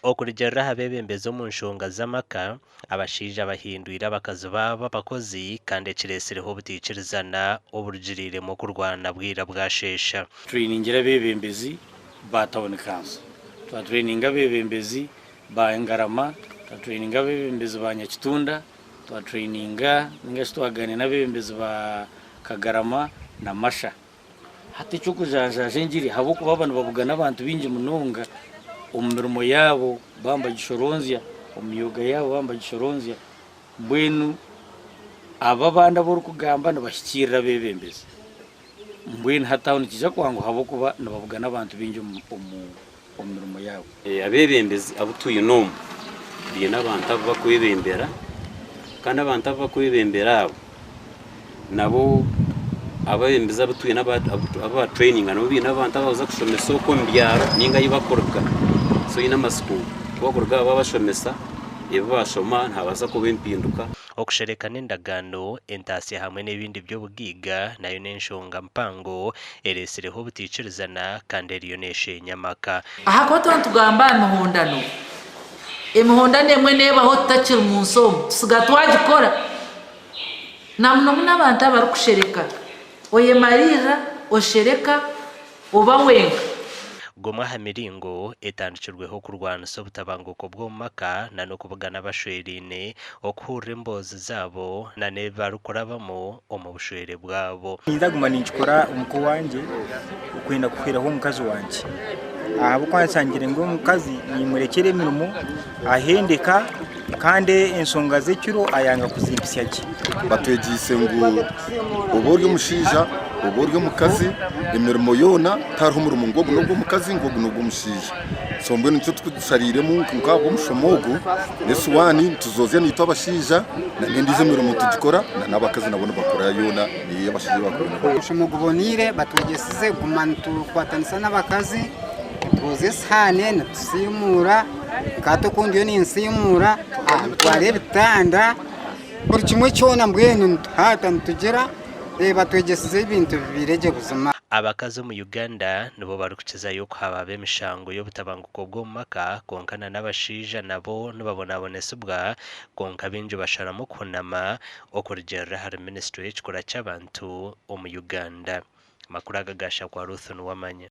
Okurugyirira abebembezi omu nshonga z'amaka abashaija bahindwire abakazi baabo abakozi kandi ekireesereho obutiikirizana oburugiriremu okurwana bwira bwasheesha. Trainingira abebembezi ba Town Council, twatraininga abebembezi ba Ngarama, twatraininga abebembezi ba Nyakitunda, twatraininga ningashi twagane n'abebembezi ba Kagarama na Masha. Hati ekyokujanjaja engiri habwokuba abantu babugana abantu bingi munonga omu mirimo yaabo bamba gishoronzya, omu myuga yaabo bamba gishoronzya, mbwenu aba abandi aborikugamba nibahikirira abebembezi. Mbwenu hataho nikija kwangu habwokuba nibabugana abantu bingi omu mirimo yaabo. Abebembezi abo twine omu biine abantu abo bakwebembera kandi abantu abo bakwebembera abo nabo abebembezi abo twine aba training nabo biine abantu abo baza kushomesa oku omu byaro ninga ahi bakuruga. So ine amasiko kubakuruga aba bashomesa ebo bashoma ntabaza kuba empinduka. Okushereka n'endagaano entaasya hamwe n'ebindi by'obugiiga nayo n'enshonga mpango ereesereho obutiikirizana kandi eriyo neesheenya amaka. Ahakuba tugamba emihondano emwe neebaho tutakiri mu nsi omu tusiga twagikora na muno abantu abarikushereka oyemarira oshereka oba wenka. Gomwe aha miringo etandikirweho kurwanisa obutabanguko bw'omu maka na n'okubugana abashweriine okuhurira emboozi zaabo na n'ebarikurabamu omu bushwere bwabo. Nzaguma ninkikora omuko wanje okwenda kuhweraho omukazi wanje ahabwokuba nsangire ngu omukazi nimurekera emirimo ahendeka kandi ensonga z'ekiro ayanga kuzimpisya gye. Batwegiise ngu oba ori omushaija oba ori omukazi emirimo yoona tariho omurimo ng'ogu n'ogw'omukazi ng'ogu n'ogw'omushaija. So mbwenu nikyo tukushariremu nk'abo omushomo ogu n'esuwaani nituzozya nitu abashaija n'endiijo emirimo tugikora n'abakazi nabo nibakora yoona niyo abashaija bakora. Omushomo guboniire batwegyesize guma nitukwatanisa n'abakazi nituza esahaani nitusiimuura nk'ate okundi yo ninsiimuura nitwara ebitanda buri kimwe kyona mbwenu nituhaata nitugira batwegyesize ebintu bibiregye buzima. Abakazi mu Uganda nibo barikukizayo kuhaba ab'emishango y'obutabanguko bw'omu maka konkana n'abashaija nabo nibabonabonesibwa konka bingi basharamu kuhunama okurugyirira hari minisitule y'ekikura ky'abantu omu Uganda. Amakuru agagasha kwa Ruth Nuwamanya.